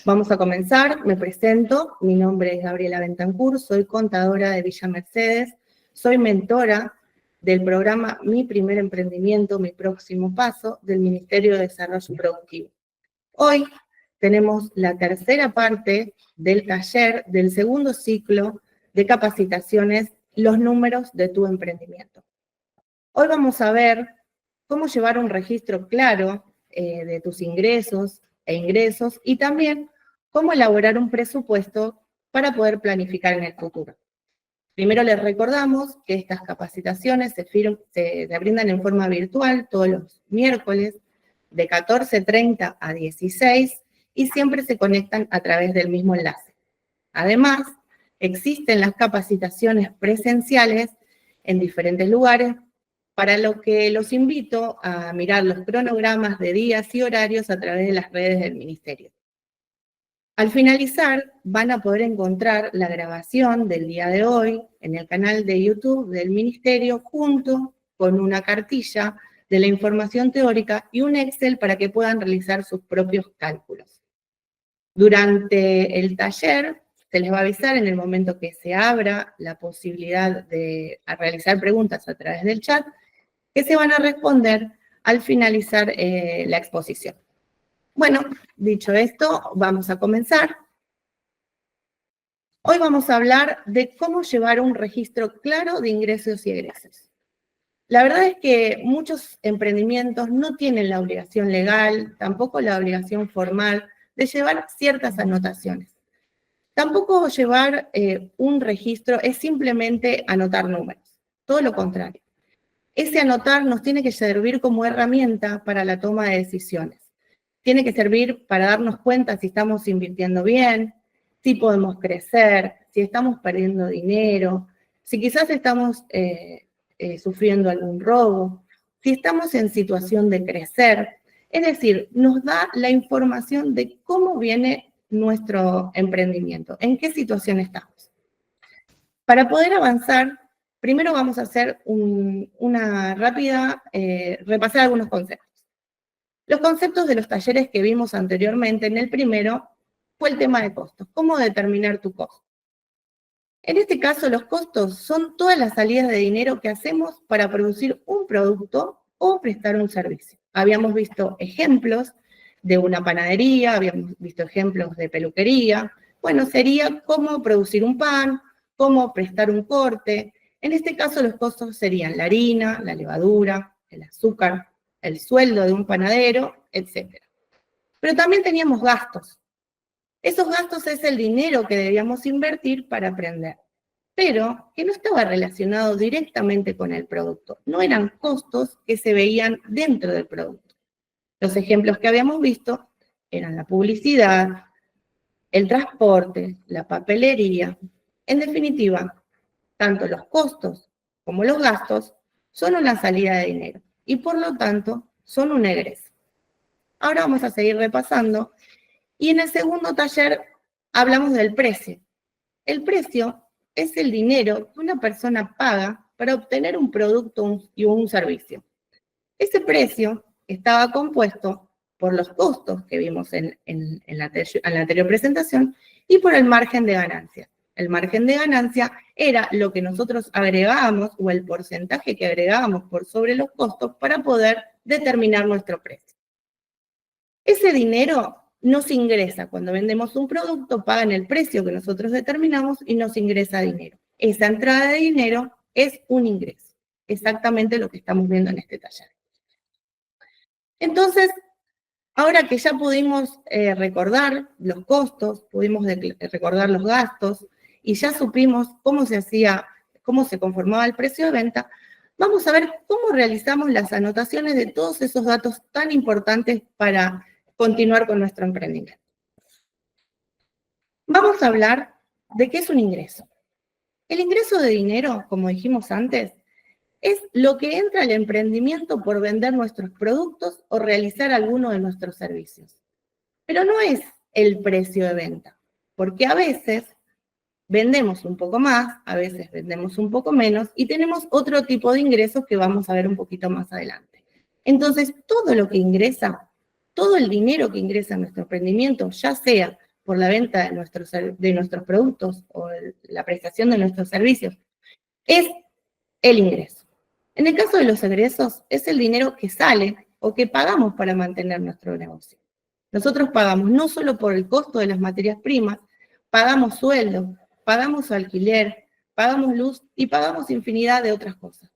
Vamos a comenzar, me presento, mi nombre es Gabriela Bentancur, soy contadora de Villa Mercedes, soy mentora del programa Mi Primer Emprendimiento, Mi Próximo Paso, del Ministerio de Desarrollo Productivo. Hoy tenemos la tercera parte del taller del segundo ciclo de capacitaciones, Los números de tu emprendimiento. Hoy vamos a ver cómo llevar un registro claro de tus ingresos e ingresos y también cómo elaborar un presupuesto para poder planificar en el futuro. Primero les recordamos que estas capacitaciones se brindan en forma virtual todos los miércoles de 14:30 a 16 y siempre se conectan a través del mismo enlace. Además, existen las capacitaciones presenciales en diferentes lugares, para lo que los invito a mirar los cronogramas de días y horarios a través de las redes del Ministerio. Al finalizar, van a poder encontrar la grabación del día de hoy en el canal de YouTube del Ministerio, junto con una cartilla de la información teórica y un Excel para que puedan realizar sus propios cálculos. Durante el taller, se les va a avisar en el momento que se abra la posibilidad de realizar preguntas a través del chat, que se van a responder al finalizar la exposición. Bueno, dicho esto, vamos a comenzar. Hoy vamos a hablar de cómo llevar un registro claro de ingresos y egresos. La verdad es que muchos emprendimientos no tienen la obligación legal, tampoco la obligación formal de llevar ciertas anotaciones. Tampoco llevar un registro es simplemente anotar números, todo lo contrario. Ese anotar nos tiene que servir como herramienta para la toma de decisiones. Tiene que servir para darnos cuenta si estamos invirtiendo bien, si podemos crecer, si estamos perdiendo dinero, si quizás estamos sufriendo algún robo, si estamos en situación de crecer. Es decir, nos da la información de cómo viene nuestro emprendimiento, en qué situación estamos. Para poder avanzar, primero vamos a hacer una rápida, repasar algunos conceptos. Los conceptos de los talleres que vimos anteriormente, en el primero, fue el tema de costos. ¿Cómo determinar tu costo? En este caso, los costos son todas las salidas de dinero que hacemos para producir un producto o prestar un servicio. Habíamos visto ejemplos de una panadería, habíamos visto ejemplos de peluquería. Bueno, sería cómo producir un pan, cómo prestar un corte. En este caso, los costos serían la harina, la levadura, el azúcar, el sueldo de un panadero, etc. Pero también teníamos gastos. Esos gastos es el dinero que debíamos invertir para aprender, pero que no estaba relacionado directamente con el producto. No eran costos que se veían dentro del producto. Los ejemplos que habíamos visto eran la publicidad, el transporte, la papelería. En definitiva, tanto los costos como los gastos son una salida de dinero y por lo tanto son un egreso. Ahora vamos a seguir repasando y en el segundo taller hablamos del precio. El precio es el dinero que una persona paga para obtener un producto y un servicio. Ese precio estaba compuesto por los costos que vimos en la anterior presentación y por el margen de ganancia. El margen de ganancia era lo que nosotros agregábamos o el porcentaje que agregábamos por sobre los costos para poder determinar nuestro precio. Ese dinero nos ingresa cuando vendemos un producto, pagan el precio que nosotros determinamos y nos ingresa dinero. Esa entrada de dinero es un ingreso, exactamente lo que estamos viendo en este taller. Entonces, ahora que ya pudimos recordar los costos, pudimos recordar los gastos y ya supimos cómo se conformaba el precio de venta, vamos a ver cómo realizamos las anotaciones de todos esos datos tan importantes para continuar con nuestro emprendimiento. Vamos a hablar de qué es un ingreso. El ingreso de dinero, como dijimos antes, es lo que entra al emprendimiento por vender nuestros productos o realizar alguno de nuestros servicios. Pero no es el precio de venta, porque a veces vendemos un poco más, a veces vendemos un poco menos y tenemos otro tipo de ingresos que vamos a ver un poquito más adelante. Entonces, todo lo que ingresa, todo el dinero que ingresa en nuestro emprendimiento, ya sea por la venta de nuestros productos o la prestación de nuestros servicios, es el ingreso. En el caso de los egresos, es el dinero que sale o que pagamos para mantener nuestro negocio. Nosotros pagamos no solo por el costo de las materias primas, pagamos sueldo, pagamos alquiler, pagamos luz y pagamos infinidad de otras cosas.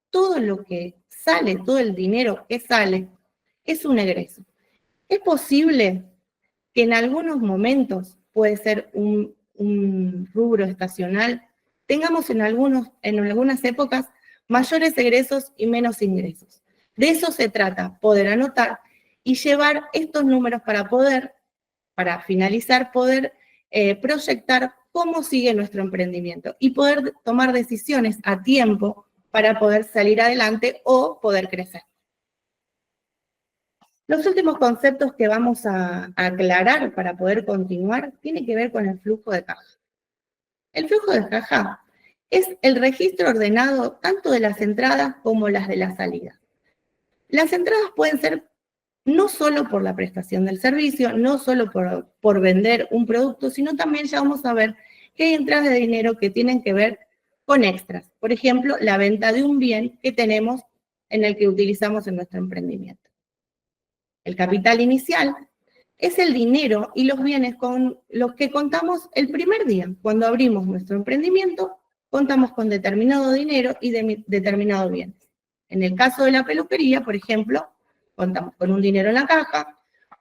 Todo lo que sale, todo el dinero que sale, es un egreso. Es posible que en algunos momentos, puede ser un rubro estacional, tengamos en algunas épocas mayores egresos y menos ingresos. De eso se trata, poder anotar y llevar estos números para finalizar, poder proyectar cómo sigue nuestro emprendimiento y poder tomar decisiones a tiempo para poder salir adelante o poder crecer. Los últimos conceptos que vamos a aclarar para poder continuar tienen que ver con el flujo de caja. El flujo de caja es el registro ordenado tanto de las entradas como las de la salida. Las entradas pueden ser no solo por la prestación del servicio, no solo por vender un producto, sino también ya vamos a ver que hay entradas de dinero que tienen que ver con extras. Por ejemplo, la venta de un bien que tenemos en el que utilizamos en nuestro emprendimiento. El capital inicial es el dinero y los bienes con los que contamos el primer día. Cuando abrimos nuestro emprendimiento, contamos con determinado dinero y determinados bienes. En el caso de la peluquería, por ejemplo, contamos con un dinero en la caja,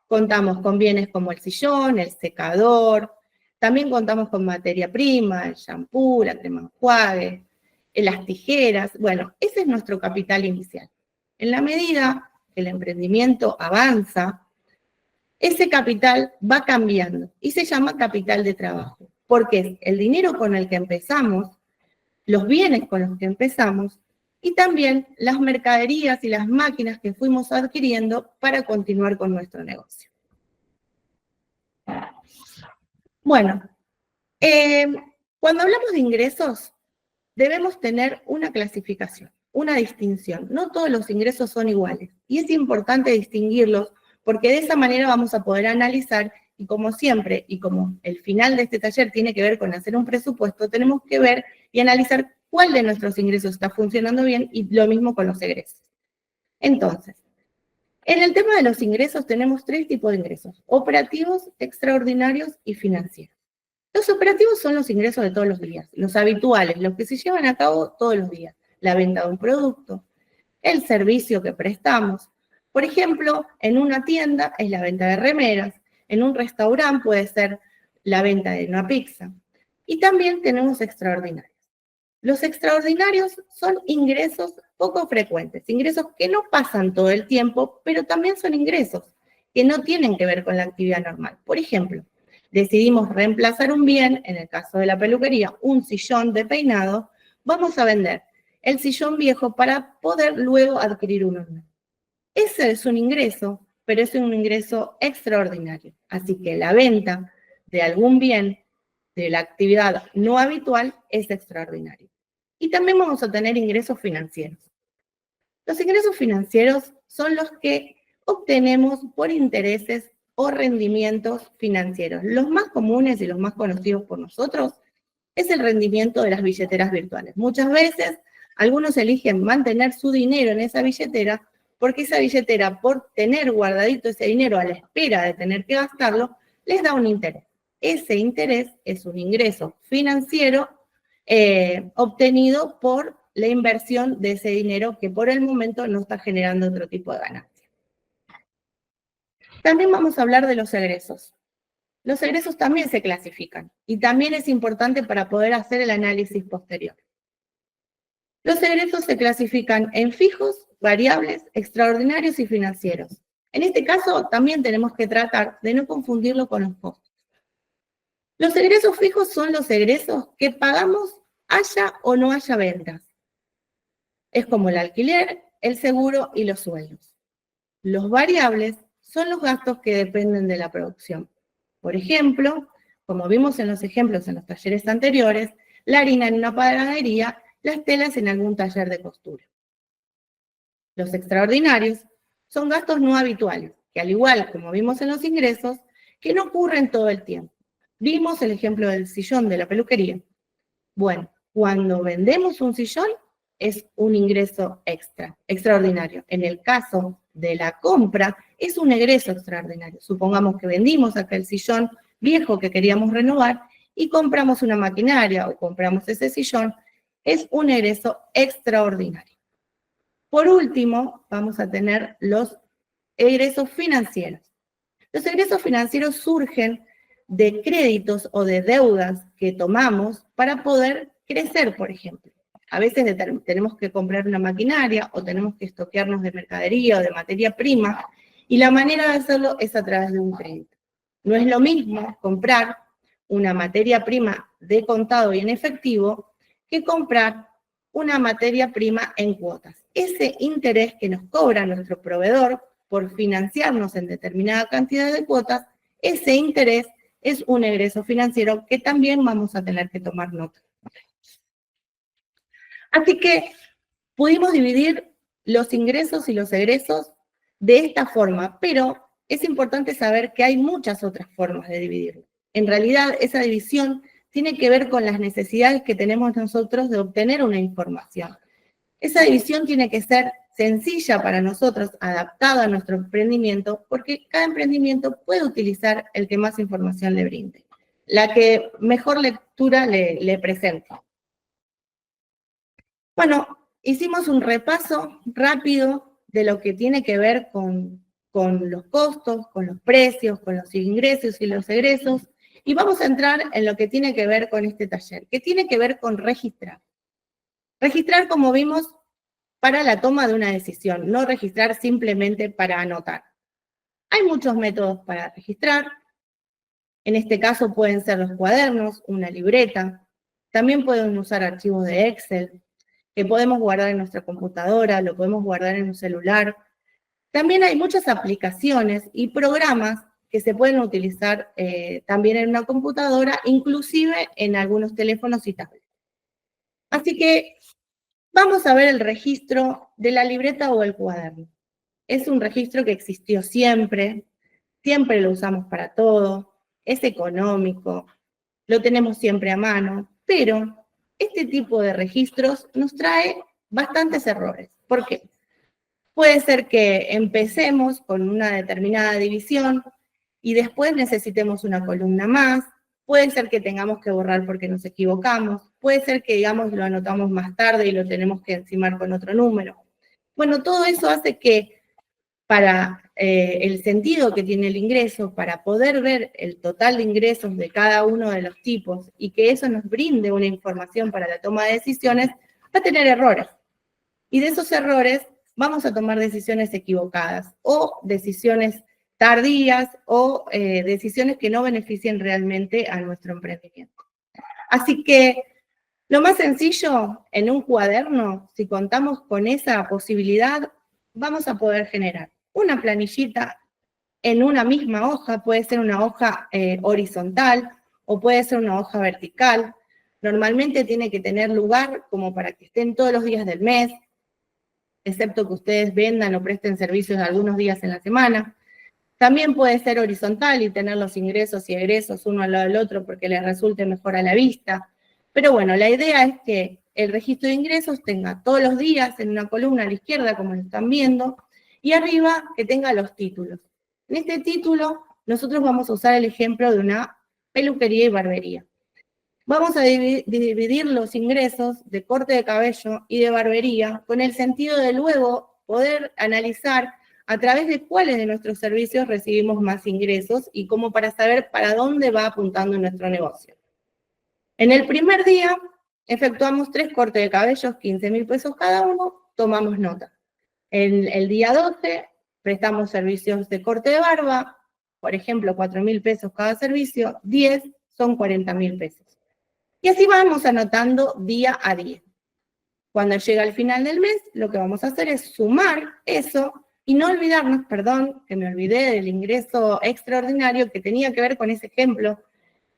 contamos con bienes como el sillón, el secador, también contamos con materia prima, el shampoo, la crema enjuague, las tijeras. Bueno, ese es nuestro capital inicial. En la medida que el emprendimiento avanza, ese capital va cambiando y se llama capital de trabajo, porque es el dinero con el que empezamos, los bienes con los que empezamos y también las mercaderías y las máquinas que fuimos adquiriendo para continuar con nuestro negocio. Bueno, cuando hablamos de ingresos, debemos tener una clasificación, una distinción. No todos los ingresos son iguales y es importante distinguirlos porque de esa manera vamos a poder analizar y como siempre, y como el final de este taller tiene que ver con hacer un presupuesto, tenemos que ver y analizar cuál de nuestros ingresos está funcionando bien y lo mismo con los egresos. Entonces, en el tema de los ingresos tenemos tres tipos de ingresos: operativos, extraordinarios y financieros. Los operativos son los ingresos de todos los días, los habituales, los que se llevan a cabo todos los días. La venta de un producto, el servicio que prestamos. Por ejemplo, en una tienda es la venta de remeras, en un restaurante puede ser la venta de una pizza. Y también tenemos extraordinarios. Los extraordinarios son ingresos poco frecuentes, ingresos que no pasan todo el tiempo, pero también son ingresos que no tienen que ver con la actividad normal. Por ejemplo, decidimos reemplazar un bien, en el caso de la peluquería, un sillón de peinado, vamos a vender el sillón viejo para poder luego adquirir uno nuevo. Ese es un ingreso, pero es un ingreso extraordinario. Así que la venta de algún bien de la actividad no habitual es extraordinario. Y también vamos a tener ingresos financieros. Los ingresos financieros son los que obtenemos por intereses o rendimientos financieros. Los más comunes y los más conocidos por nosotros es el rendimiento de las billeteras virtuales. Muchas veces algunos eligen mantener su dinero en esa billetera porque esa billetera, por tener guardadito ese dinero a la espera de tener que gastarlo, les da un interés. Ese interés es un ingreso financiero obtenido por la inversión de ese dinero que por el momento no está generando otro tipo de ganancia. También vamos a hablar de los egresos. Los egresos también se clasifican y también es importante para poder hacer el análisis posterior. Los egresos se clasifican en fijos, variables, extraordinarios y financieros. En este caso también tenemos que tratar de no confundirlo con los costos. Los egresos fijos son los egresos que pagamos haya o no haya ventas. Es como el alquiler, el seguro y los sueldos. Los variables son los gastos que dependen de la producción. Por ejemplo, como vimos en los ejemplos en los talleres anteriores, la harina en una panadería, las telas en algún taller de costura. Los extraordinarios son gastos no habituales, que al igual como vimos en los ingresos, que no ocurren todo el tiempo. Vimos el ejemplo del sillón de la peluquería. Bueno, cuando vendemos un sillón es un ingreso extraordinario. En el caso de la compra, es un egreso extraordinario. Supongamos que vendimos aquel sillón viejo que queríamos renovar y compramos una maquinaria o compramos ese sillón, es un egreso extraordinario. Por último, vamos a tener los egresos financieros. Los egresos financieros surgen de créditos o de deudas que tomamos para poder crecer, por ejemplo. A veces tenemos que comprar una maquinaria o tenemos que estoquearnos de mercadería o de materia prima, y la manera de hacerlo es a través de un crédito. No es lo mismo comprar una materia prima de contado y en efectivo que comprar una materia prima en cuotas. Ese interés que nos cobra nuestro proveedor por financiarnos en determinada cantidad de cuotas, ese interés es un egreso financiero que también vamos a tener que tomar nota. Así que pudimos dividir los ingresos y los egresos de esta forma, pero es importante saber que hay muchas otras formas de dividirlo. En realidad, esa división tiene que ver con las necesidades que tenemos nosotros de obtener una información. Esa división tiene que ser sencilla para nosotros, adaptada a nuestro emprendimiento, porque cada emprendimiento puede utilizar el que más información le brinde, la que mejor lectura le presente. Bueno, hicimos un repaso rápido de lo que tiene que ver con los costos, con los precios, con los ingresos y los egresos, y vamos a entrar en lo que tiene que ver con este taller, que tiene que ver con registrar. Registrar, como vimos, para la toma de una decisión, no registrar simplemente para anotar. Hay muchos métodos para registrar. En este caso pueden ser los cuadernos, una libreta. También pueden usar archivos de Excel, que podemos guardar en nuestra computadora, lo podemos guardar en un celular. También hay muchas aplicaciones y programas que se pueden utilizar también en una computadora, inclusive en algunos teléfonos y tablets. Así que vamos a ver el registro de la libreta o el cuaderno. Es un registro que existió siempre lo usamos para todo, es económico, lo tenemos siempre a mano, pero este tipo de registros nos trae bastantes errores. ¿Por qué? Puede ser que empecemos con una determinada división y después necesitemos una columna más, puede ser que tengamos que borrar porque nos equivocamos, puede ser que, digamos, lo anotamos más tarde y lo tenemos que encimar con otro número. Bueno, todo eso hace que para el sentido que tiene el ingreso, para poder ver el total de ingresos de cada uno de los tipos y que eso nos brinde una información para la toma de decisiones, va a tener errores. Y de esos errores vamos a tomar decisiones equivocadas o decisiones tardías o decisiones que no beneficien realmente a nuestro emprendimiento. Así que lo más sencillo, en un cuaderno, si contamos con esa posibilidad, vamos a poder generar una planillita en una misma hoja, puede ser una hoja horizontal o puede ser una hoja vertical. Normalmente tiene que tener lugar como para que estén todos los días del mes, excepto que ustedes vendan o presten servicios algunos días en la semana. También puede ser horizontal y tener los ingresos y egresos uno al lado del otro porque les resulte mejor a la vista. Pero bueno, la idea es que el registro de ingresos tenga todos los días en una columna a la izquierda, como lo están viendo, y arriba que tenga los títulos. En este título nosotros vamos a usar el ejemplo de una peluquería y barbería. Vamos a dividir los ingresos de corte de cabello y de barbería con el sentido de luego poder analizar a través de cuáles de nuestros servicios recibimos más ingresos y como para saber para dónde va apuntando nuestro negocio. En el primer día efectuamos 3 cortes de cabellos, 15.000 pesos cada uno, tomamos nota. En el día 12 prestamos servicios de corte de barba, por ejemplo, 4.000 pesos cada servicio, 10 son 40.000 pesos. Y así vamos anotando día a día. Cuando llega el final del mes, lo que vamos a hacer es sumar eso y no olvidarnos, perdón, que me olvidé del ingreso extraordinario que tenía que ver con ese ejemplo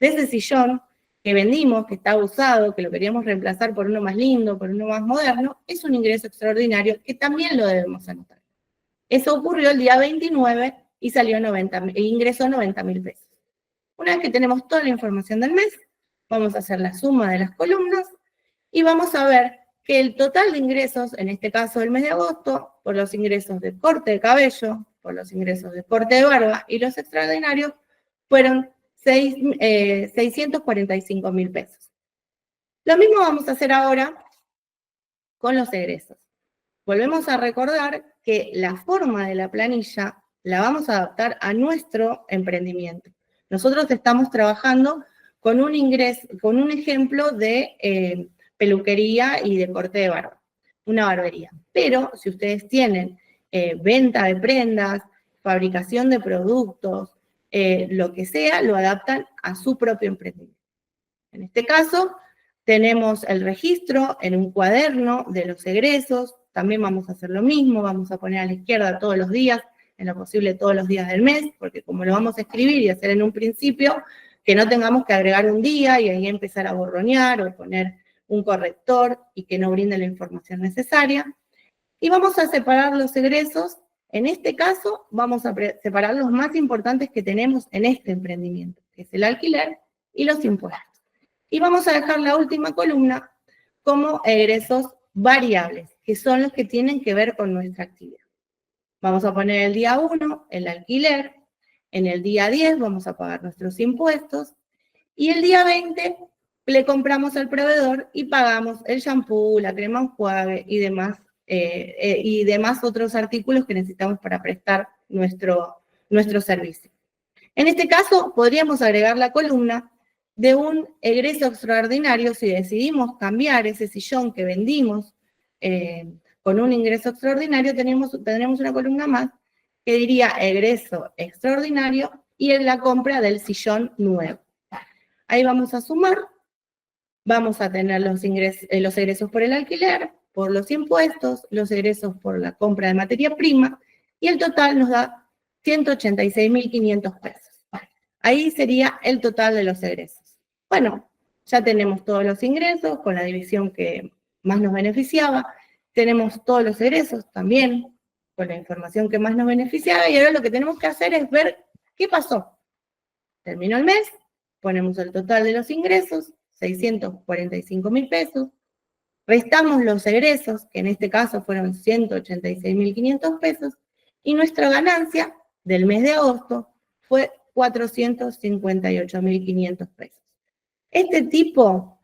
de ese sillón que vendimos, que está usado, que lo queríamos reemplazar por uno más lindo, por uno más moderno, es un ingreso extraordinario que también lo debemos anotar. Eso ocurrió el día 29 y salió ingresó 90.000 pesos. Una vez que tenemos toda la información del mes, vamos a hacer la suma de las columnas y vamos a ver que el total de ingresos, en este caso del mes de agosto, por los ingresos de corte de cabello, por los ingresos de corte de barba y los extraordinarios, fueron 645.000 pesos. Lo mismo vamos a hacer ahora con los egresos. Volvemos a recordar que la forma de la planilla la vamos a adaptar a nuestro emprendimiento. Nosotros estamos trabajando con un ejemplo de peluquería y de corte de barba, una barbería. Pero si ustedes tienen venta de prendas, fabricación de productos, lo que sea, lo adaptan a su propio emprendimiento. En este caso, tenemos el registro en un cuaderno de los egresos. También vamos a hacer lo mismo, vamos a poner a la izquierda todos los días, en lo posible todos los días del mes, porque como lo vamos a escribir y hacer en un principio, que no tengamos que agregar un día y ahí empezar a borronear o poner un corrector y que no brinde la información necesaria. Y vamos a separar los egresos. En este caso, vamos a separar los más importantes que tenemos en este emprendimiento, que es el alquiler y los impuestos. Y vamos a dejar la última columna como egresos variables, que son los que tienen que ver con nuestra actividad. Vamos a poner el día 1 el alquiler, en el día 10 vamos a pagar nuestros impuestos, y el día 20 le compramos al proveedor y pagamos el shampoo, la crema enjuague y demás otros artículos que necesitamos para prestar nuestro servicio. En este caso, podríamos agregar la columna de un egreso extraordinario si decidimos cambiar ese sillón que vendimos con un ingreso extraordinario, tendremos una columna más que diría egreso extraordinario y en la compra del sillón nuevo. Ahí vamos a sumar, vamos a tener los egresos por el alquiler, por los impuestos, los egresos por la compra de materia prima, y el total nos da 186.500 pesos. Ahí sería el total de los egresos. Bueno, ya tenemos todos los ingresos con la división que más nos beneficiaba, tenemos todos los egresos también con la información que más nos beneficiaba, y ahora lo que tenemos que hacer es ver qué pasó. Terminó el mes, ponemos el total de los ingresos, 645.000 pesos, restamos los egresos, que en este caso fueron 186.500 pesos, y nuestra ganancia del mes de agosto fue 458.500 pesos. Este tipo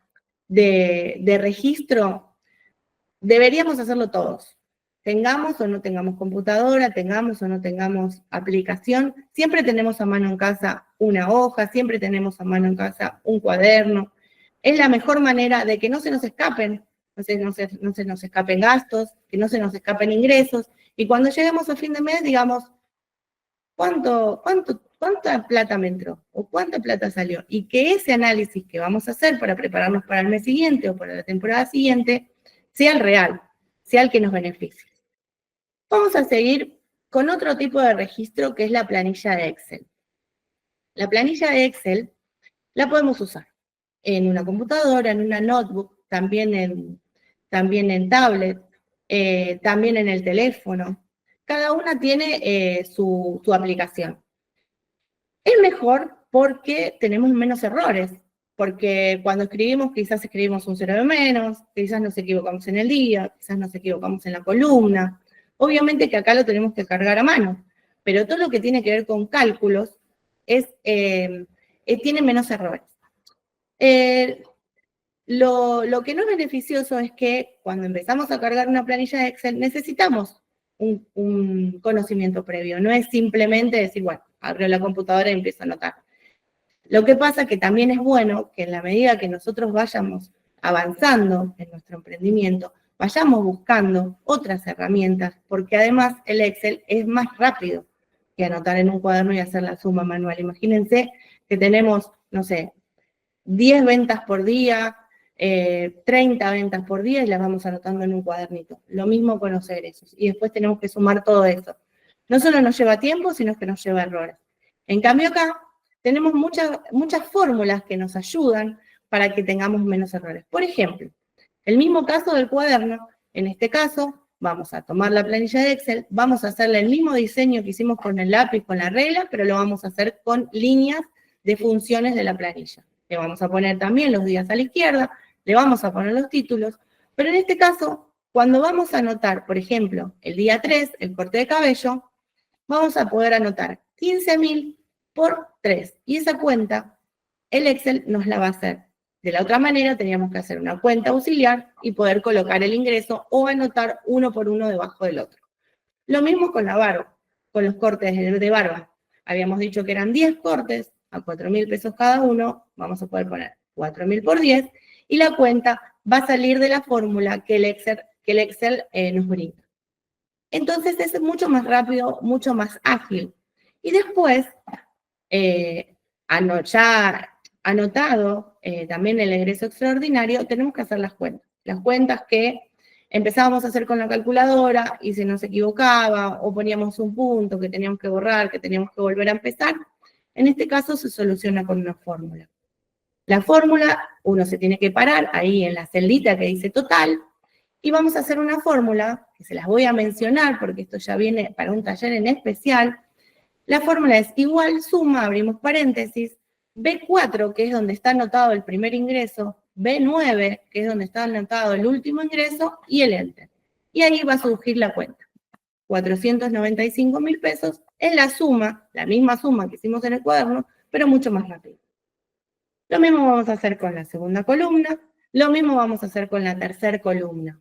de registro deberíamos hacerlo todos. Tengamos o no tengamos computadora, tengamos o no tengamos aplicación, siempre tenemos a mano en casa una hoja, siempre tenemos a mano en casa un cuaderno. Es la mejor manera de que no se nos escapen, no se nos escapen gastos, que no se nos escapen ingresos, y cuando lleguemos a fin de mes, digamos, ¿cuánta plata me entró? ¿O cuánta plata salió? Y que ese análisis que vamos a hacer para prepararnos para el mes siguiente o para la temporada siguiente sea el real, sea el que nos beneficie. Vamos a seguir con otro tipo de registro que es la planilla de Excel. La planilla de Excel la podemos usar en una computadora, en una notebook, también en tablet, también en el teléfono. Cada una tiene su aplicación. Es mejor porque tenemos menos errores, porque cuando escribimos quizás escribimos un cero de menos, quizás nos equivocamos en el día, quizás nos equivocamos en la columna. Obviamente que acá lo tenemos que cargar a mano, pero todo lo que tiene que ver con cálculos tiene menos errores. Lo que no es beneficioso es que cuando empezamos a cargar una planilla de Excel necesitamos un conocimiento previo. No es simplemente decir, bueno, abro la computadora y empiezo a anotar. Lo que pasa que también es bueno que en la medida que nosotros vayamos avanzando en nuestro emprendimiento, vayamos buscando otras herramientas, porque además el Excel es más rápido que anotar en un cuaderno y hacer la suma manual. Imagínense que tenemos, no sé, 10 ventas por día, 30 ventas por día y las vamos anotando en un cuadernito. Lo mismo con los egresos. Y después tenemos que sumar todo eso. No solo nos lleva tiempo, sino que nos lleva errores. En cambio acá tenemos muchas fórmulas que nos ayudan para que tengamos menos errores. Por ejemplo, el mismo caso del cuaderno, en este caso, vamos a tomar la planilla de Excel, vamos a hacerle el mismo diseño que hicimos con el lápiz, con la regla, pero lo vamos a hacer con líneas de funciones de la planilla. Le vamos a poner también los días a la izquierda, le vamos a poner los títulos, pero en este caso, cuando vamos a anotar, por ejemplo, el día 3, el corte de cabello, vamos a poder anotar 15.000 por 3. Y esa cuenta, el Excel nos la va a hacer. De la otra manera, teníamos que hacer una cuenta auxiliar y poder colocar el ingreso o anotar uno por uno debajo del otro. Lo mismo con la barba, con los cortes de barba. Habíamos dicho que eran 10 cortes a 4.000 pesos cada uno. Vamos a poder poner 4.000 por 10 y la cuenta va a salir de la fórmula que el Excel nos brinda. Entonces es mucho más rápido, mucho más ágil. Y después, ya anotado también el egreso extraordinario, tenemos que hacer las cuentas. Las cuentas que empezábamos a hacer con la calculadora y se nos equivocaba o poníamos un punto que teníamos que borrar, que teníamos que volver a empezar. En este caso se soluciona con una fórmula. La fórmula, uno se tiene que parar ahí en la celdita que dice total, y vamos a hacer una fórmula, que se las voy a mencionar porque esto ya viene para un taller en especial. La fórmula es igual suma, abrimos paréntesis, B4, que es donde está anotado el primer ingreso, B9, que es donde está anotado el último ingreso, y el Enter. Y ahí va a surgir la cuenta. 495.000 pesos es la suma, la misma suma que hicimos en el cuaderno, pero mucho más rápido. Lo mismo vamos a hacer con la segunda columna, lo mismo vamos a hacer con la tercera columna.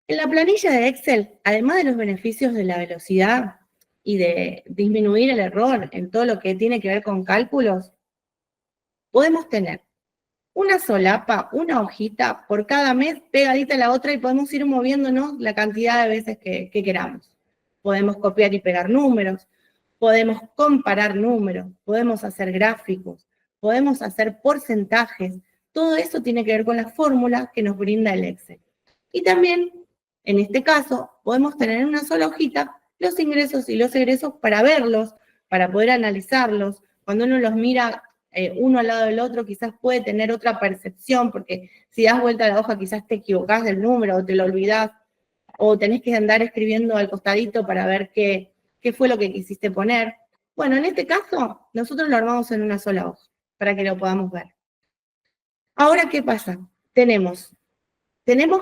En la planilla de Excel, además de los beneficios de la velocidad y de disminuir el error en todo lo que tiene que ver con cálculos, podemos tener una solapa, una hojita por cada mes pegadita a la otra y podemos ir moviéndonos la cantidad de veces que queramos. Podemos copiar y pegar números, podemos comparar números, podemos hacer gráficos, podemos hacer porcentajes. Todo eso tiene que ver con las fórmulas que nos brinda el Excel. Y también, en este caso, podemos tener en una sola hojita los ingresos y los egresos para verlos, para poder analizarlos. Cuando uno los mira uno al lado del otro, quizás puede tener otra percepción, porque si das vuelta a la hoja quizás te equivocás del número o te lo olvidás, o tenés que andar escribiendo al costadito para ver qué fue lo que quisiste poner. Bueno, en este caso, nosotros lo armamos en una sola hoja, para que lo podamos ver. Ahora, ¿qué pasa? Tenemos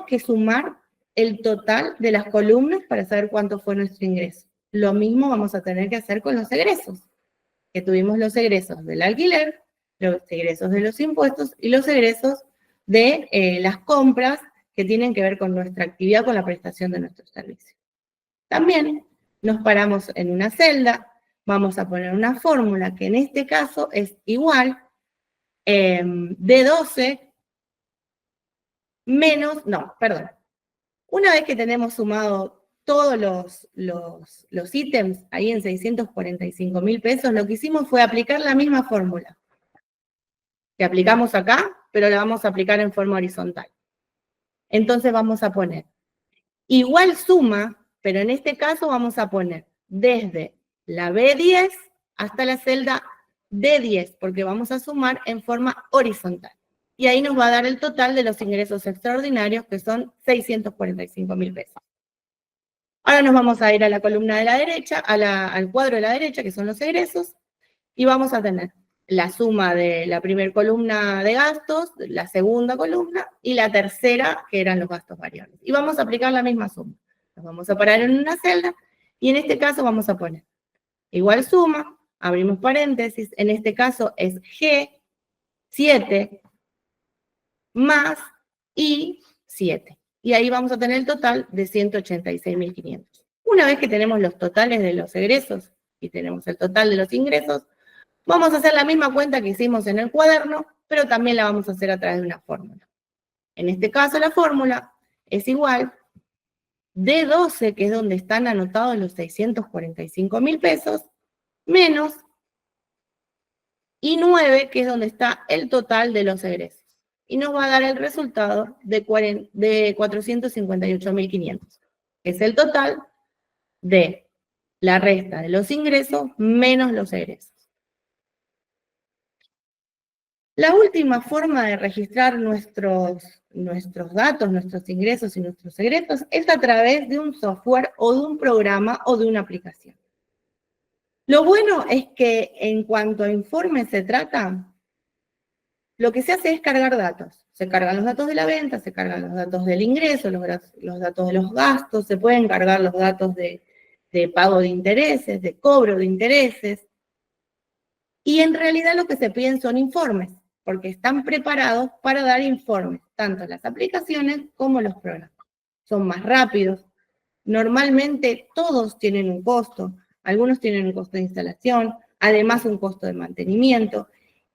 que sumar el total de las columnas para saber cuánto fue nuestro ingreso. Lo mismo vamos a tener que hacer con los egresos, que tuvimos los egresos del alquiler, los egresos de los impuestos y los egresos de las compras que tienen que ver con nuestra actividad, con la prestación de nuestros servicios. También nos paramos en una celda, vamos a poner una fórmula que en este caso es igual D12 menos, una vez que tenemos sumado todos los ítems ahí en 645.000 pesos, lo que hicimos fue aplicar la misma fórmula que aplicamos acá, pero la vamos a aplicar en forma horizontal. Entonces vamos a poner igual suma, pero en este caso vamos a poner desde la B10 hasta la celda D10, porque vamos a sumar en forma horizontal. Y ahí nos va a dar el total de los ingresos extraordinarios, que son 645.000 pesos. Ahora nos vamos a ir a la columna de la derecha, al cuadro de la derecha, que son los egresos, y vamos a tener la suma de la primera columna de gastos, la segunda columna, y la tercera, que eran los gastos variables. Y vamos a aplicar la misma suma. Nos vamos a parar en una celda, y en este caso vamos a poner igual suma, abrimos paréntesis, en este caso es G7 más I7. Y ahí vamos a tener el total de 186.500. Una vez que tenemos los totales de los egresos y tenemos el total de los ingresos, vamos a hacer la misma cuenta que hicimos en el cuaderno, pero también la vamos a hacer a través de una fórmula. En este caso la fórmula es igual D12, que es donde están anotados los 645.000 pesos, menos I9, que es donde está el total de los egresos. Y nos va a dar el resultado de 458.500, que es el total de la resta de los ingresos menos los egresos. La última forma de registrar nuestros datos, nuestros ingresos y nuestros egresos es a través de un software o de un programa o de una aplicación. Lo bueno es que en cuanto a informes se trata, lo que se hace es cargar datos. Se cargan los datos de la venta, se cargan los datos del ingreso, los datos de los gastos, se pueden cargar los datos de pago de intereses, de cobro de intereses. Y en realidad lo que se piden son informes, porque están preparados para dar informes, tanto las aplicaciones como los programas. Son más rápidos. Normalmente todos tienen un costo. Algunos tienen un costo de instalación, además un costo de mantenimiento.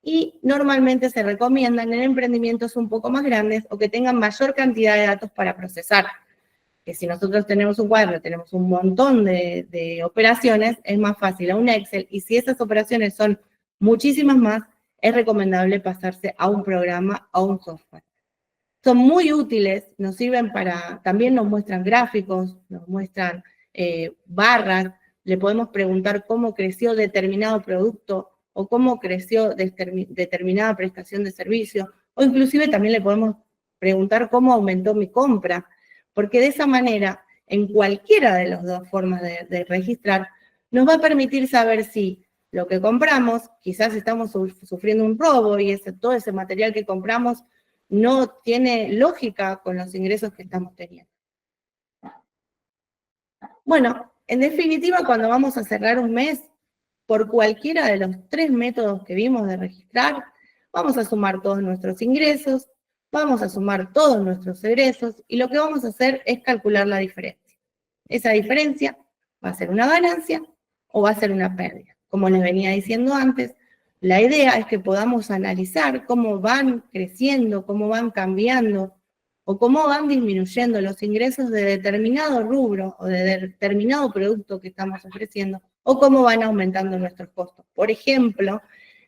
Y normalmente se recomiendan en emprendimientos un poco más grandes o que tengan mayor cantidad de datos para procesar. Que si nosotros tenemos un cuadro, tenemos un montón de operaciones, es más fácil a un Excel. Y si esas operaciones son muchísimas más, es recomendable pasarse a un programa, a un software. Son muy útiles, nos sirven para, también nos muestran gráficos, nos muestran barras, le podemos preguntar cómo creció determinado producto o cómo creció determinada prestación de servicio, o inclusive también le podemos preguntar cómo aumentó mi compra, porque de esa manera, en cualquiera de las dos formas de registrar, nos va a permitir saber si lo que compramos, quizás estamos sufriendo un robo y todo ese material que compramos no tiene lógica con los ingresos que estamos teniendo. Bueno, en definitiva, cuando vamos a cerrar un mes, por cualquiera de los 3 métodos que vimos de registrar, vamos a sumar todos nuestros ingresos, vamos a sumar todos nuestros egresos, y lo que vamos a hacer es calcular la diferencia. Esa diferencia va a ser una ganancia o va a ser una pérdida. Como les venía diciendo antes, la idea es que podamos analizar cómo van creciendo, cómo van cambiando o cómo van disminuyendo los ingresos de determinado rubro o de determinado producto que estamos ofreciendo o cómo van aumentando nuestros costos. Por ejemplo,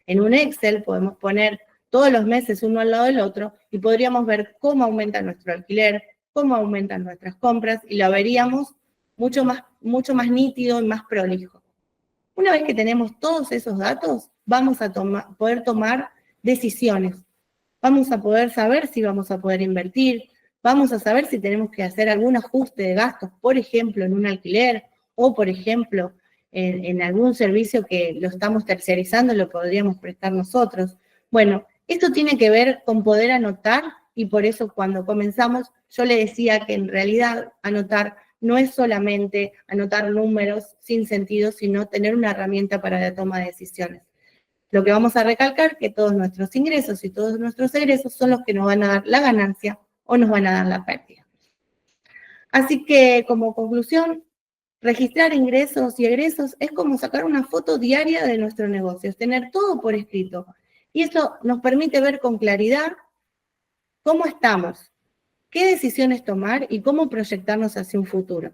en un Excel podemos poner todos los meses uno al lado del otro y podríamos ver cómo aumenta nuestro alquiler, cómo aumentan nuestras compras y lo veríamos mucho más nítido y más prolijo. Una vez que tenemos todos esos datos, vamos a poder tomar decisiones. Vamos a poder saber si vamos a poder invertir, vamos a saber si tenemos que hacer algún ajuste de gastos, por ejemplo, en un alquiler o, por ejemplo, en algún servicio que lo estamos tercerizando y lo podríamos prestar nosotros. Bueno, esto tiene que ver con poder anotar y por eso cuando comenzamos yo le decía que en realidad anotar no es solamente anotar números sin sentido, sino tener una herramienta para la toma de decisiones. Lo que vamos a recalcar es que todos nuestros ingresos y todos nuestros egresos son los que nos van a dar la ganancia o nos van a dar la pérdida. Así que, como conclusión, registrar ingresos y egresos es como sacar una foto diaria de nuestro negocio, es tener todo por escrito. Y eso nos permite ver con claridad cómo estamos, qué decisiones tomar y cómo proyectarnos hacia un futuro.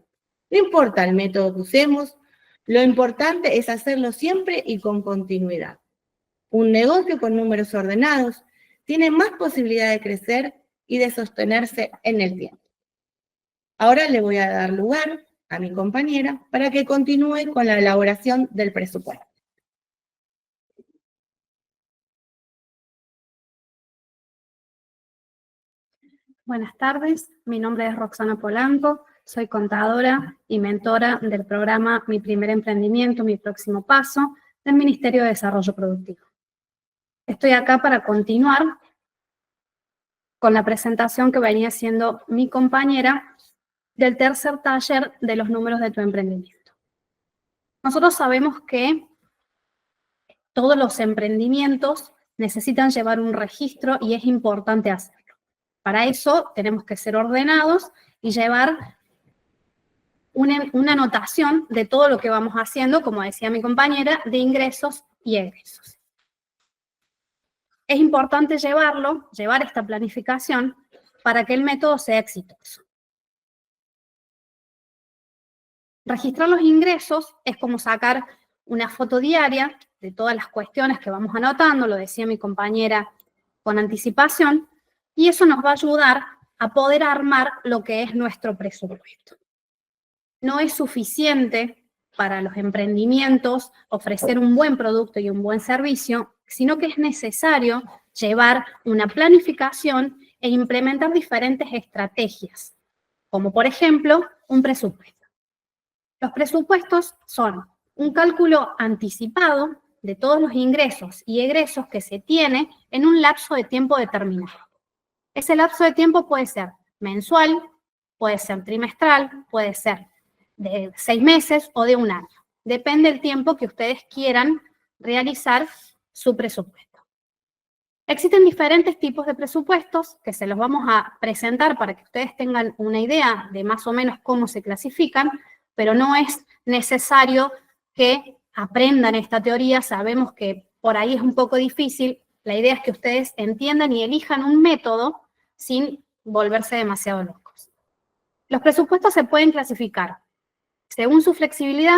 No importa el método que usemos, lo importante es hacerlo siempre y con continuidad. Un negocio con números ordenados tiene más posibilidad de crecer y de sostenerse en el tiempo. Ahora le voy a dar lugar a mi compañera para que continúe con la elaboración del presupuesto. Buenas tardes, mi nombre es Roxana Polanco, soy contadora y mentora del programa Mi Primer Emprendimiento, Mi Próximo Paso, del Ministerio de Desarrollo Productivo. Estoy acá para continuar con la presentación que venía haciendo mi compañera del tercer taller de los números de tu emprendimiento. Nosotros sabemos que todos los emprendimientos necesitan llevar un registro y es importante hacerlo. Para eso tenemos que ser ordenados y llevar una anotación de todo lo que vamos haciendo, como decía mi compañera, de ingresos y egresos. Es importante llevar esta planificación para que el método sea exitoso. Registrar los ingresos es como sacar una foto diaria de todas las cuestiones que vamos anotando, lo decía mi compañera con anticipación, y eso nos va a ayudar a poder armar lo que es nuestro presupuesto. No es suficiente para los emprendimientos ofrecer un buen producto y un buen servicio, sino que es necesario llevar una planificación e implementar diferentes estrategias, como por ejemplo un presupuesto. Los presupuestos son un cálculo anticipado de todos los ingresos y egresos que se tiene en un lapso de tiempo determinado. Ese lapso de tiempo puede ser mensual, puede ser trimestral, puede ser de 6 meses o de un año. Depende del tiempo que ustedes quieran realizar su presupuesto. Existen diferentes tipos de presupuestos que se los vamos a presentar para que ustedes tengan una idea de más o menos cómo se clasifican, pero no es necesario que aprendan esta teoría. Sabemos que por ahí es un poco difícil. La idea es que ustedes entiendan y elijan un método sin volverse demasiado locos. Los presupuestos se pueden clasificar según su flexibilidad,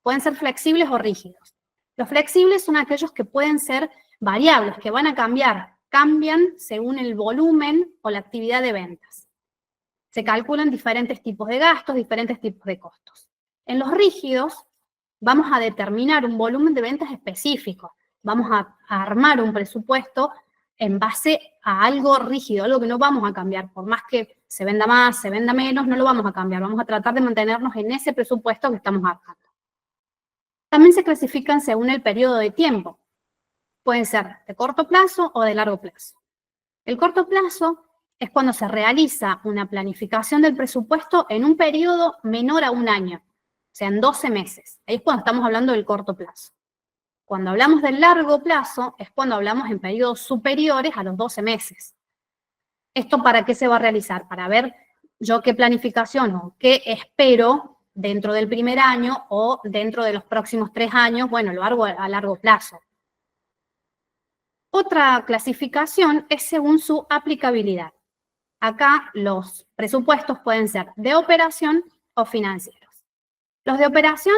pueden ser flexibles o rígidos. Los flexibles son aquellos que pueden ser variables, que van a cambiar, cambian según el volumen o la actividad de ventas. Se calculan diferentes tipos de gastos, diferentes tipos de costos. En los rígidos, vamos a determinar un volumen de ventas específico. Vamos a armar un presupuesto en base a algo rígido, algo que no vamos a cambiar. Por más que se venda más, se venda menos, no lo vamos a cambiar. Vamos a tratar de mantenernos en ese presupuesto que estamos armando. También se clasifican según el periodo de tiempo. Pueden ser de corto plazo o de largo plazo. El corto plazo es cuando se realiza una planificación del presupuesto en un periodo menor a un año, o sea, en 12 meses. Ahí es cuando estamos hablando del corto plazo. Cuando hablamos del largo plazo, es cuando hablamos en periodos superiores a los 12 meses. ¿Esto para qué se va a realizar? Para ver yo qué planificación o qué espero dentro del primer año o dentro de los próximos 3 años. Bueno, lo hago a largo plazo. Otra clasificación es según su aplicabilidad. Acá los presupuestos pueden ser de operación o financieros. Los de operación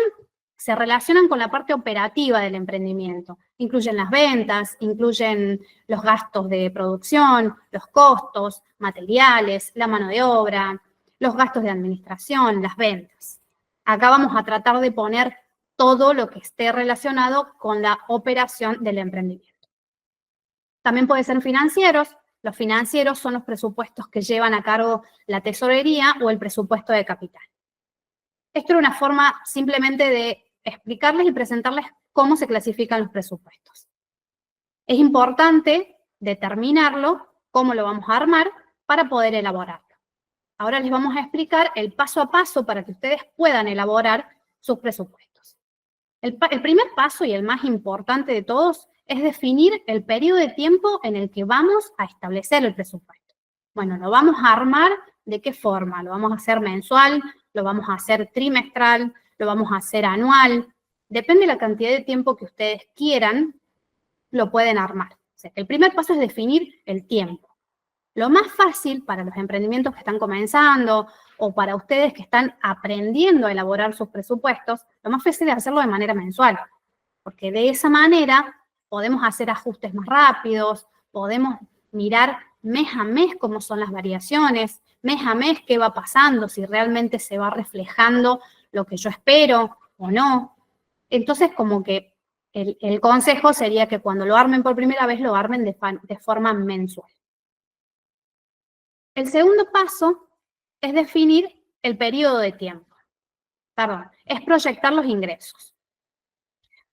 se relacionan con la parte operativa del emprendimiento. Incluyen las ventas, incluyen los gastos de producción, los costos, materiales, la mano de obra, los gastos de administración, las ventas. Acá vamos a tratar de poner todo lo que esté relacionado con la operación del emprendimiento. También pueden ser financieros. Los financieros son los presupuestos que llevan a cargo la tesorería o el presupuesto de capital. Esto era una forma simplemente de explicarles y presentarles cómo se clasifican los presupuestos. Es importante determinarlo, cómo lo vamos a armar, para poder elaborarlo. Ahora les vamos a explicar el paso a paso para que ustedes puedan elaborar sus presupuestos. El primer paso y el más importante de todos es definir el periodo de tiempo en el que vamos a establecer el presupuesto. Bueno, lo vamos a armar ¿de qué forma? ¿Lo vamos a hacer mensual? ¿Lo vamos a hacer trimestral? ¿Lo vamos a hacer anual? Depende de la cantidad de tiempo que ustedes quieran, lo pueden armar. O sea, el primer paso es definir el tiempo. Lo más fácil para los emprendimientos que están comenzando o para ustedes que están aprendiendo a elaborar sus presupuestos, lo más fácil es hacerlo de manera mensual, porque de esa manera podemos hacer ajustes más rápidos, podemos mirar mes a mes cómo son las variaciones, mes a mes qué va pasando, si realmente se va reflejando lo que yo espero o no. Entonces, como que el consejo sería que cuando lo armen por primera vez, lo armen de forma mensual. El segundo paso es definir el periodo de tiempo. Es proyectar los ingresos.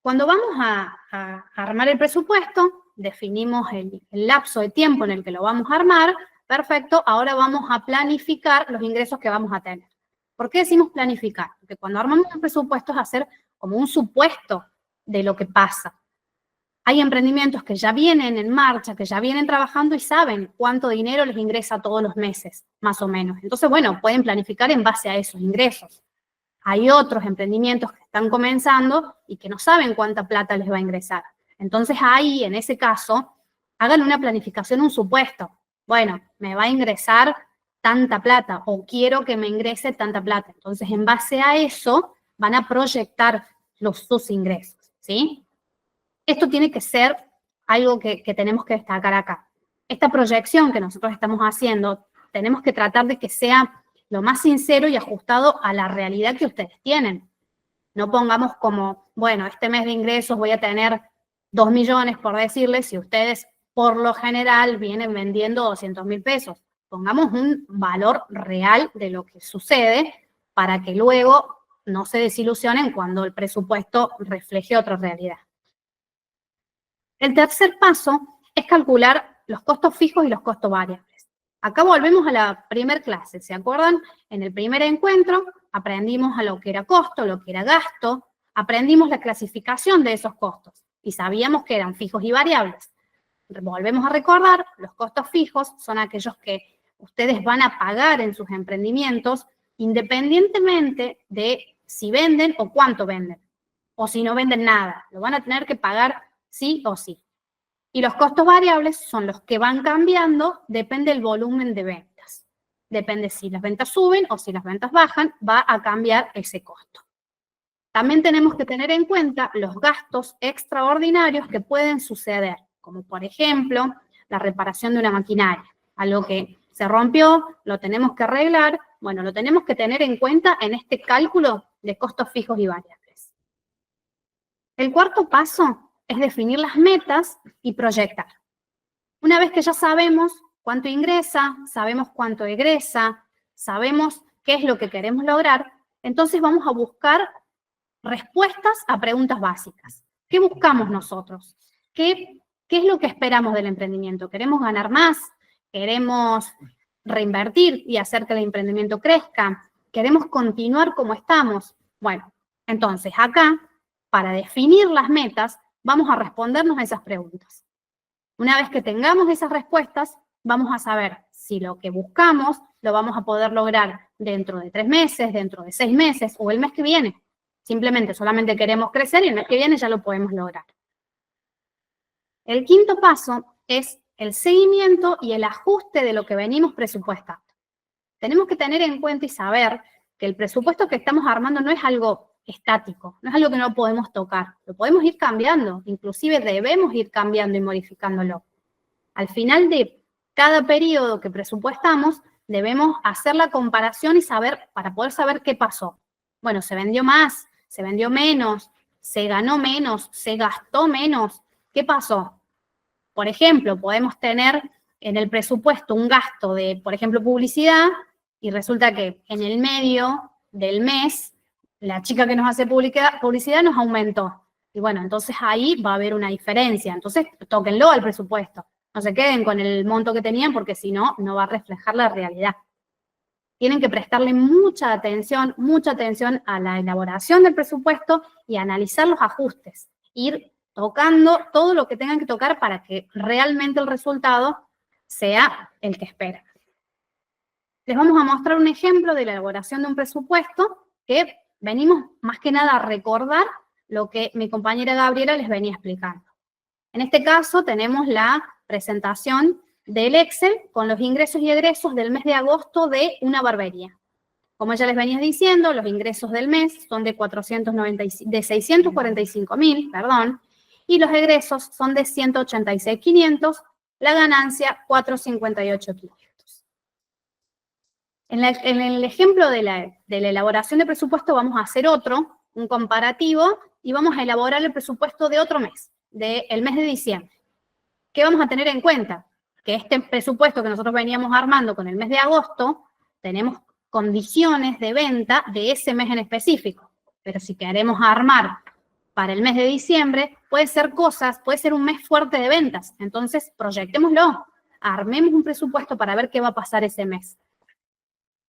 Cuando vamos a armar el presupuesto, definimos el lapso de tiempo en el que lo vamos a armar. Perfecto, ahora vamos a planificar los ingresos que vamos a tener. ¿Por qué decimos planificar? Porque cuando armamos un presupuesto es hacer como un supuesto de lo que pasa. Hay emprendimientos que ya vienen en marcha, que ya vienen trabajando y saben cuánto dinero les ingresa todos los meses, más o menos. Entonces, bueno, pueden planificar en base a esos ingresos. Hay otros emprendimientos que están comenzando y que no saben cuánta plata les va a ingresar. Entonces, ahí, en ese caso, hagan una planificación, un supuesto. Bueno, me va a ingresar tanta plata o quiero que me ingrese tanta plata. Entonces, en base a eso, van a proyectar sus ingresos, ¿sí? Esto tiene que ser algo que tenemos que destacar acá. Esta proyección que nosotros estamos haciendo, tenemos que tratar de que sea lo más sincero y ajustado a la realidad que ustedes tienen. No pongamos como, bueno, este mes de ingresos voy a tener 2 millones, por decirles, si ustedes por lo general vienen vendiendo 200.000 pesos. Pongamos un valor real de lo que sucede para que luego no se desilusionen cuando el presupuesto refleje otra realidad. El tercer paso es calcular los costos fijos y los costos variables. Acá volvemos a la primer clase, ¿se acuerdan? En el primer encuentro aprendimos a lo que era costo, lo que era gasto, aprendimos la clasificación de esos costos y sabíamos que eran fijos y variables. Volvemos a recordar, los costos fijos son aquellos que ustedes van a pagar en sus emprendimientos independientemente de si venden o cuánto venden, o si no venden nada, lo van a tener que pagar sí o sí. Y los costos variables son los que van cambiando, depende del volumen de ventas. Depende si las ventas suben o si las ventas bajan, va a cambiar ese costo. También tenemos que tener en cuenta los gastos extraordinarios que pueden suceder, como por ejemplo, la reparación de una maquinaria, algo que se rompió, lo tenemos que arreglar, bueno, lo tenemos que tener en cuenta en este cálculo de costos fijos y variables. El cuarto paso es definir las metas y proyectar. Una vez que ya sabemos cuánto ingresa, sabemos cuánto egresa, sabemos qué es lo que queremos lograr, entonces vamos a buscar respuestas a preguntas básicas. ¿Qué buscamos nosotros? ¿Qué es lo que esperamos del emprendimiento? ¿Queremos ganar más? ¿Queremos reinvertir y hacer que el emprendimiento crezca? ¿Queremos continuar como estamos? Bueno, entonces acá, para definir las metas, vamos a respondernos a esas preguntas. Una vez que tengamos esas respuestas, vamos a saber si lo que buscamos lo vamos a poder lograr dentro de 3 meses, dentro de 6 meses o el mes que viene. Simplemente solamente queremos crecer y el mes que viene ya lo podemos lograr. El quinto paso es el seguimiento y el ajuste de lo que venimos presupuestando. Tenemos que tener en cuenta y saber que el presupuesto que estamos armando no es algo estático, no es algo que no podemos tocar, lo podemos ir cambiando, inclusive debemos ir cambiando y modificándolo. Al final de cada periodo que presupuestamos, debemos hacer la comparación y saber, para poder saber qué pasó. Bueno, se vendió más, se vendió menos, se ganó menos, se gastó menos, ¿qué pasó? Por ejemplo, podemos tener en el presupuesto un gasto de, por ejemplo, publicidad, y resulta que en el medio del mes, la chica que nos hace publicidad nos aumentó. Y bueno, entonces ahí va a haber una diferencia. Entonces, tóquenlo al presupuesto. No se queden con el monto que tenían porque si no, no va a reflejar la realidad. Tienen que prestarle mucha atención a la elaboración del presupuesto y analizar los ajustes. Ir tocando todo lo que tengan que tocar para que realmente el resultado sea el que esperan. Les vamos a mostrar un ejemplo de la elaboración de un presupuesto que venimos más que nada a recordar lo que mi compañera Gabriela les venía explicando. En este caso tenemos la presentación del Excel con los ingresos y egresos del mes de agosto de una barbería. Como ya les venía diciendo, los ingresos del mes son de 645.000, perdón, y los egresos son de 186.500, la ganancia 458.500. En el ejemplo de la elaboración de presupuesto vamos a hacer un comparativo, y vamos a elaborar el presupuesto de otro mes, del mes de diciembre. ¿Qué vamos a tener en cuenta? Que este presupuesto que nosotros veníamos armando con el mes de agosto, tenemos condiciones de venta de ese mes en específico. Pero si queremos armar para el mes de diciembre, puede ser un mes fuerte de ventas. Entonces, proyectémoslo. Armemos un presupuesto para ver qué va a pasar ese mes.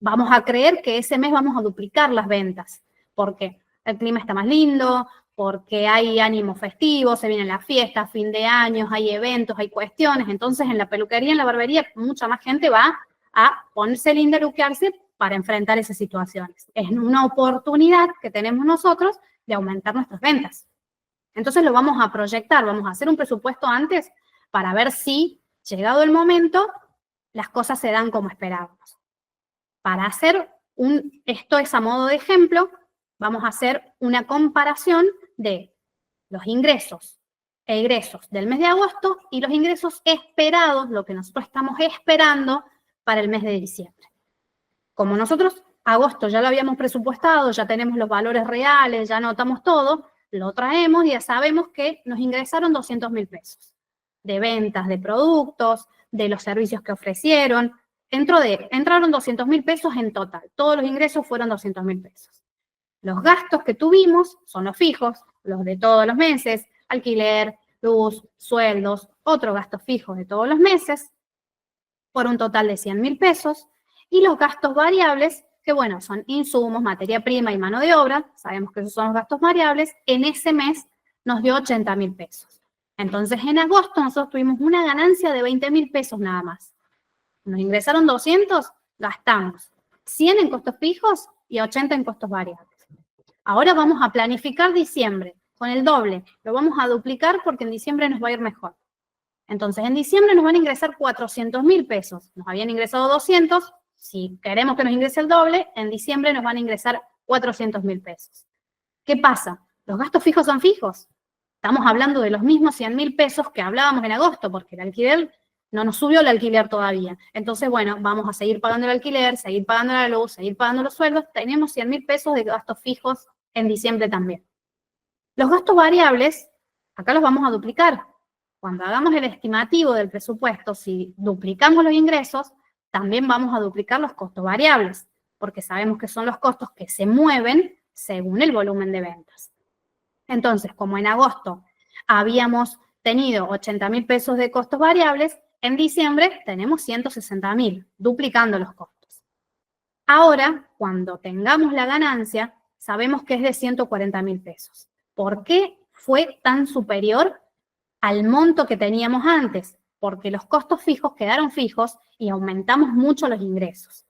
Vamos a creer que ese mes vamos a duplicar las ventas, porque el clima está más lindo, porque hay ánimo festivo, se vienen las fiestas, fin de años, hay eventos, hay cuestiones. Entonces, en la peluquería, en la barbería, mucha más gente va a ponerse linda, a luquearse para enfrentar esas situaciones. Es una oportunidad que tenemos nosotros de aumentar nuestras ventas. Entonces, lo vamos a proyectar, vamos a hacer un presupuesto antes para ver si, llegado el momento, las cosas se dan como esperábamos. Para hacer esto es a modo de ejemplo, vamos a hacer una comparación de los ingresos e egresos del mes de agosto y los ingresos esperados, lo que nosotros estamos esperando para el mes de diciembre. Como nosotros agosto ya lo habíamos presupuestado, ya tenemos los valores reales, ya anotamos todo, lo traemos y ya sabemos que nos ingresaron 200.000 pesos de ventas de productos, de los servicios que ofrecieron. Entraron 200.000 pesos en total. Todos los ingresos fueron 200.000 pesos. Los gastos que tuvimos son los fijos, los de todos los meses, alquiler, luz, sueldos, otros gastos fijos de todos los meses, por un total de 100.000 pesos, y los gastos variables, que bueno, son insumos, materia prima y mano de obra, sabemos que esos son los gastos variables, en ese mes nos dio 80.000 pesos. Entonces, en agosto nosotros tuvimos una ganancia de 20.000 pesos nada más. Nos ingresaron 200, gastamos 100 en costos fijos y 80 en costos variables. Ahora vamos a planificar diciembre con el doble. Lo vamos a duplicar porque en diciembre nos va a ir mejor. Entonces, en diciembre nos van a ingresar 400.000 pesos. Nos habían ingresado 200. Si queremos que nos ingrese el doble, en diciembre nos van a ingresar 400.000 pesos. ¿Qué pasa? Los gastos fijos son fijos. Estamos hablando de los mismos 100.000 pesos que hablábamos en agosto, porque el alquiler no nos subió el alquiler todavía. Entonces, bueno, vamos a seguir pagando el alquiler, seguir pagando la luz, seguir pagando los sueldos. Tenemos 100.000 pesos de gastos fijos en diciembre también. Los gastos variables, acá los vamos a duplicar. Cuando hagamos el estimativo del presupuesto, si duplicamos los ingresos, también vamos a duplicar los costos variables, porque sabemos que son los costos que se mueven según el volumen de ventas. Entonces, como en agosto habíamos tenido 80.000 pesos de costos variables, en diciembre tenemos 160.000, duplicando los costos. Ahora, cuando tengamos la ganancia, sabemos que es de 140.000 pesos. ¿Por qué fue tan superior al monto que teníamos antes? Porque los costos fijos quedaron fijos y aumentamos mucho los ingresos.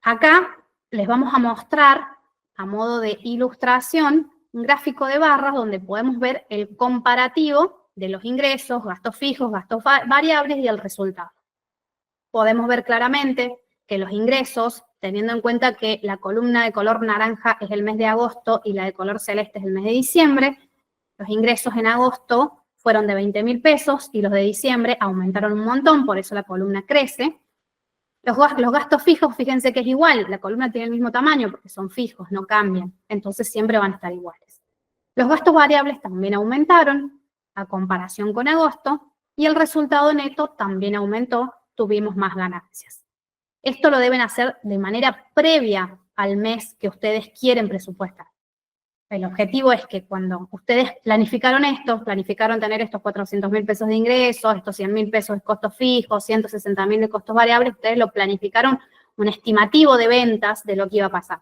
Acá les vamos a mostrar, a modo de ilustración, un gráfico de barras donde podemos ver el comparativo de los ingresos, gastos fijos, gastos variables y el resultado. Podemos ver claramente que los ingresos, teniendo en cuenta que la columna de color naranja es el mes de agosto y la de color celeste es el mes de diciembre, los ingresos en agosto fueron de 20.000 pesos y los de diciembre aumentaron un montón, por eso la columna crece. Los gastos fijos, fíjense que es igual, la columna tiene el mismo tamaño porque son fijos, no cambian, entonces siempre van a estar iguales. Los gastos variables también aumentaron a comparación con agosto y el resultado neto también aumentó, tuvimos más ganancias. Esto lo deben hacer de manera previa al mes que ustedes quieren presupuestar. El objetivo es que cuando ustedes planificaron esto, planificaron tener estos 400.000 pesos de ingresos, estos 100.000 pesos de costos fijos, 160.000 de costos variables, ustedes lo planificaron un estimativo de ventas de lo que iba a pasar.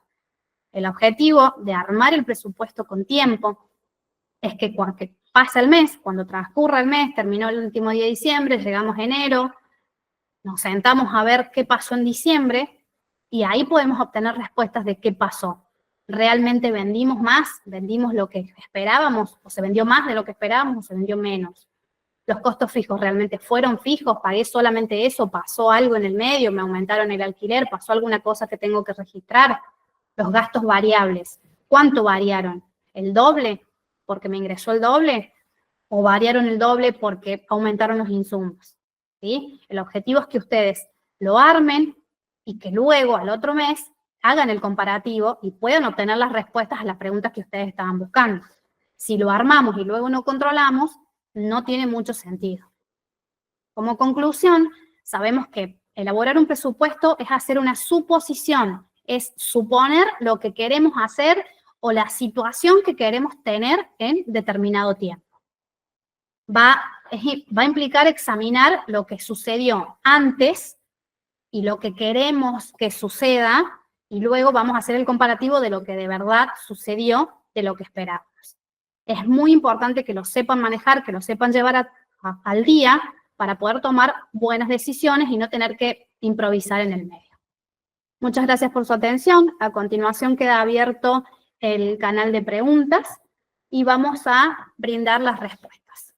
El objetivo de armar el presupuesto con tiempo es que cuando pasa el mes, cuando transcurra el mes, terminó el último día de diciembre, llegamos a enero, nos sentamos a ver qué pasó en diciembre y ahí podemos obtener respuestas de qué pasó. ¿Realmente vendimos más? ¿Vendimos lo que esperábamos? ¿O se vendió más de lo que esperábamos o se vendió menos? ¿Los costos fijos realmente fueron fijos? ¿Pagué solamente eso? ¿Pasó algo en el medio? ¿Me aumentaron el alquiler? ¿Pasó alguna cosa que tengo que registrar? Los gastos variables, ¿cuánto variaron? ¿El doble? ¿Porque me ingresó el doble? ¿O variaron el doble porque aumentaron los insumos? ¿Sí? El objetivo es que ustedes lo armen y que luego, al otro mes, hagan el comparativo y puedan obtener las respuestas a las preguntas que ustedes estaban buscando. Si lo armamos y luego no controlamos, no tiene mucho sentido. Como conclusión, sabemos que elaborar un presupuesto es hacer una suposición, es suponer lo que queremos hacer o la situación que queremos tener en determinado tiempo. Va a implicar examinar lo que sucedió antes y lo que queremos que suceda, y luego vamos a hacer el comparativo de lo que de verdad sucedió, de lo que esperábamos. Es muy importante que lo sepan manejar, que lo sepan llevar al día para poder tomar buenas decisiones y no tener que improvisar en el medio. Muchas gracias por su atención. A continuación queda abierto el canal de preguntas y vamos a brindar las respuestas.